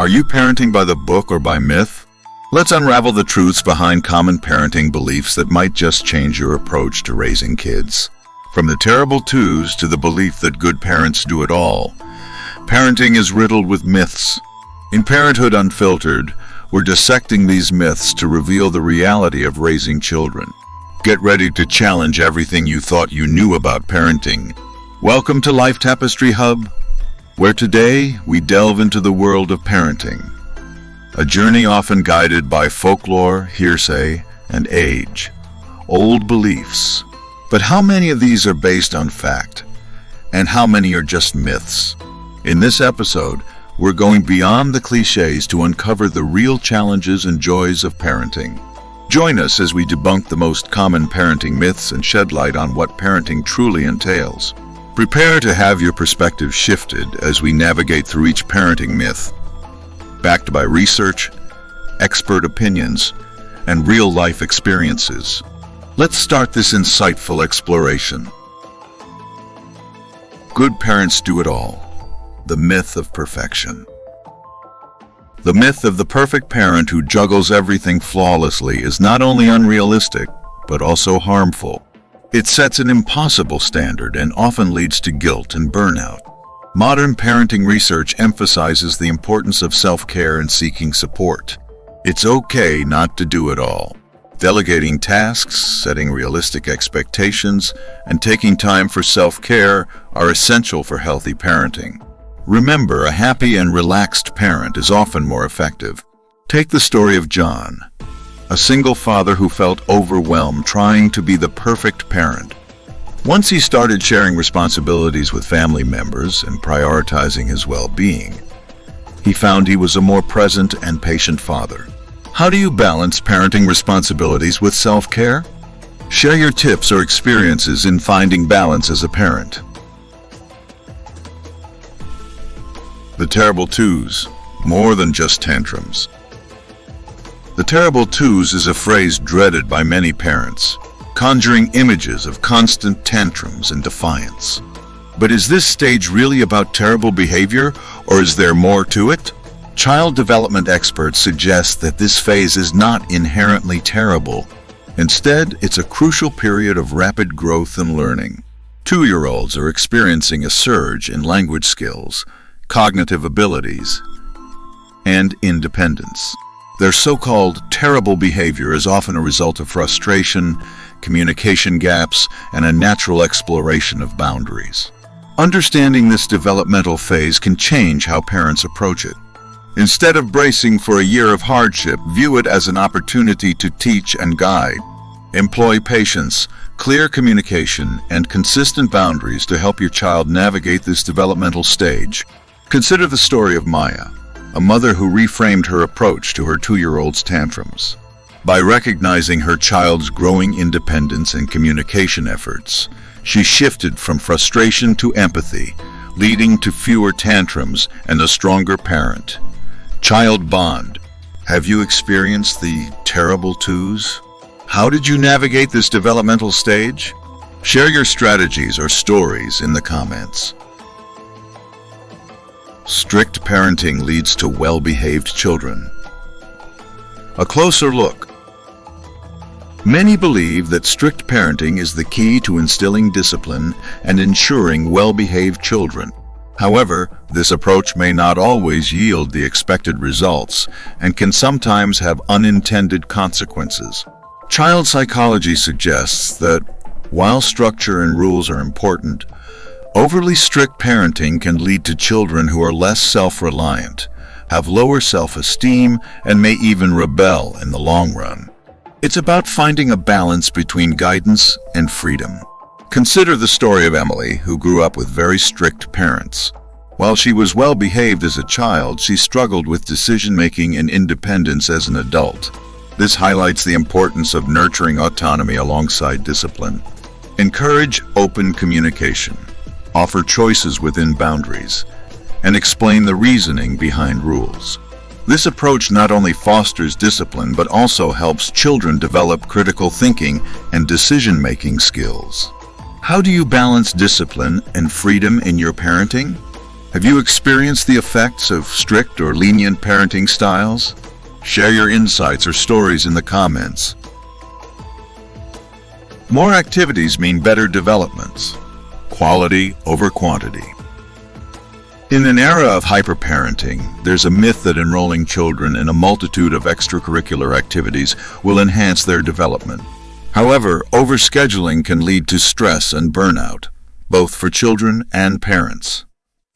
Are you parenting by the book or by myth? Let's unravel the truths behind common parenting beliefs that might just change your approach to raising kids. From the terrible twos to the belief that good parents do it all, parenting is riddled with myths. In Parenthood Unfiltered, we're dissecting these myths to reveal the reality of raising children. Get ready to challenge everything you thought you knew about parenting. Welcome to Life Tapestry Hub, where today we delve into the world of parenting. A journey often guided by folklore, hearsay, and age-old beliefs. But how many of these are based on fact, and how many are just myths? In this episode, we're going beyond the cliches to uncover the real challenges and joys of parenting. Join us as we debunk the most common parenting myths and shed light on what parenting truly entails. Prepare to have your perspective shifted as we navigate through each parenting myth, backed by research, expert opinions, and real-life experiences. Let's start this insightful exploration. Good parents do it all. The myth of perfection. The myth of the perfect parent who juggles everything flawlessly is not only unrealistic, but also harmful. It sets an impossible standard and often leads to guilt and burnout. Modern parenting research emphasizes the importance of self-care and seeking support. It's okay not to do it all. Delegating tasks, setting realistic expectations, and taking time for self-care are essential for healthy parenting. Remember, a happy and relaxed parent is often more effective. Take the story of John, a single father who felt overwhelmed trying to be the perfect parent. Once he started sharing responsibilities with family members and prioritizing his well-being, he found he was a more present and patient father. How do you balance parenting responsibilities with self-care? Share your tips or experiences in finding balance as a parent. The terrible twos, more than just tantrums. The terrible twos is a phrase dreaded by many parents, conjuring images of constant tantrums and defiance. But is this stage really about terrible behavior, or is there more to it? Child development experts suggest that this phase is not inherently terrible. Instead, it's a crucial period of rapid growth and learning. 2-year-olds are experiencing a surge in language skills, cognitive abilities, and independence. Their so-called terrible behavior is often a result of frustration, communication gaps, and a natural exploration of boundaries. Understanding this developmental phase can change how parents approach it. Instead of bracing for a year of hardship, view it as an opportunity to teach and guide. Employ patience, clear communication, and consistent boundaries to help your child navigate this developmental stage. Consider the story of Maya, a mother who reframed her approach to her 2-year-old's tantrums. By recognizing her child's growing independence and communication efforts, she shifted from frustration to empathy, leading to fewer tantrums and a stronger parent. Child bond. Have you experienced the terrible twos? How did you navigate this developmental stage? Share your strategies or stories in the comments. Strict parenting leads to well-behaved children. A closer look. Many believe that strict parenting is the key to instilling discipline and ensuring well-behaved children. However, this approach may not always yield the expected results and can sometimes have unintended consequences. Child psychology suggests that while structure and rules are important, overly strict parenting can lead to children who are less self-reliant, have lower self-esteem, and may even rebel in the long run. It's about finding a balance between guidance and freedom. Consider the story of Emily, who grew up with very strict parents. While she was well-behaved as a child, she struggled with decision-making and independence as an adult. This highlights the importance of nurturing autonomy alongside discipline. Encourage open communication. Offer choices within boundaries, and explain the reasoning behind rules. This approach not only fosters discipline but also helps children develop critical thinking and decision-making skills. How do you balance discipline and freedom in your parenting? Have you experienced the effects of strict or lenient parenting styles? Share your insights or stories in the comments. More activities mean better developments. Quality over quantity. In an era of hyperparenting, there's a myth that enrolling children in a multitude of extracurricular activities will enhance their development. However, overscheduling can lead to stress and burnout, both for children and parents.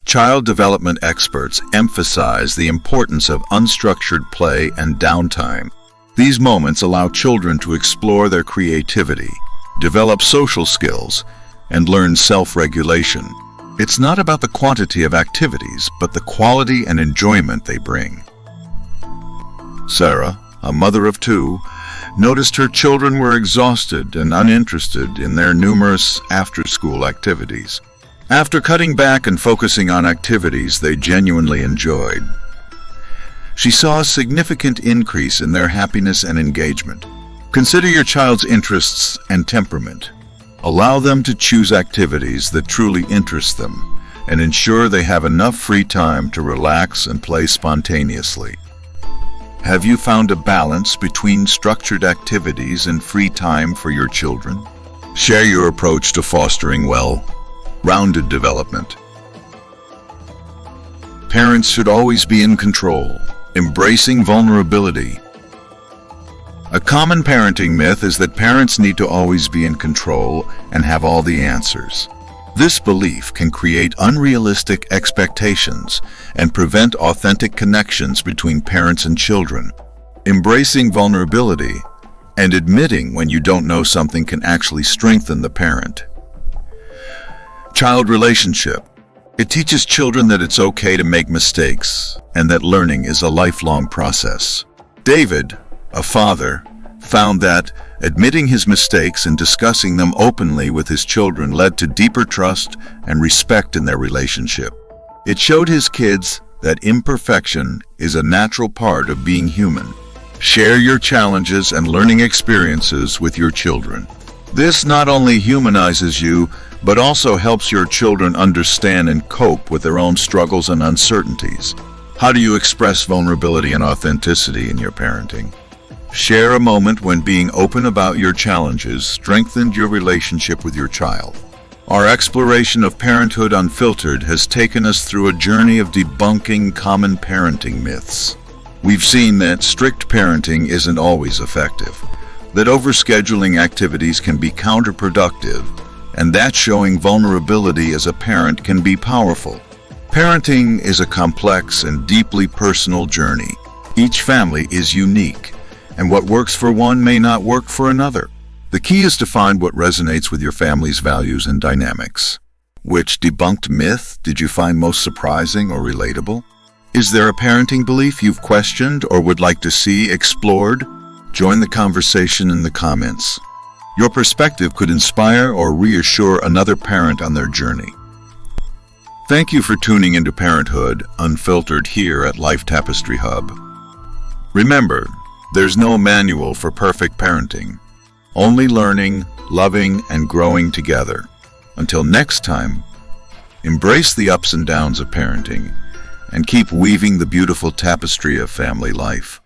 Child development experts emphasize the importance of unstructured play and downtime. These moments allow children to explore their creativity, develop social skills, and learn self-regulation. It's not about the quantity of activities, but the quality and enjoyment they bring. Sarah, a mother of 2, noticed her children were exhausted and uninterested in their numerous after-school activities. After cutting back and focusing on activities they genuinely enjoyed, she saw a significant increase in their happiness and engagement. Consider your child's interests and temperament. Allow them to choose activities that truly interest them, and ensure they have enough free time to relax and play spontaneously. Have you found a balance between structured activities and free time for your children? Share your approach to fostering well-rounded development. Parents should always be in control, embracing vulnerability. A common parenting myth is that parents need to always be in control and have all the answers. This belief can create unrealistic expectations and prevent authentic connections between parents and children. Embracing vulnerability and admitting when you don't know something can actually strengthen the parent. Child relationship. It teaches children that it's okay to make mistakes and that learning is a lifelong process. David, a father, found that admitting his mistakes and discussing them openly with his children led to deeper trust and respect in their relationship. It showed his kids that imperfection is a natural part of being human. Share your challenges and learning experiences with your children. This not only humanizes you, but also helps your children understand and cope with their own struggles and uncertainties. How do you express vulnerability and authenticity in your parenting? Share a moment when being open about your challenges strengthened your relationship with your child. Our exploration of Parenthood Unfiltered has taken us through a journey of debunking common parenting myths. We've seen that strict parenting isn't always effective, that overscheduling activities can be counterproductive, and that showing vulnerability as a parent can be powerful. Parenting is a complex and deeply personal journey. Each family is unique, and what works for one may not work for another. The key is to find what resonates with your family's values and dynamics. Which debunked myth did you find most surprising or relatable? Is there a parenting belief you've questioned or would like to see explored? Join the conversation in the comments. Your perspective could inspire or reassure another parent on their journey. Thank you for tuning into Parenthood Unfiltered here at Life Tapestry Hub. Remember, there's no manual for perfect parenting. Only learning, loving, and growing together. Until next time, embrace the ups and downs of parenting and keep weaving the beautiful tapestry of family life.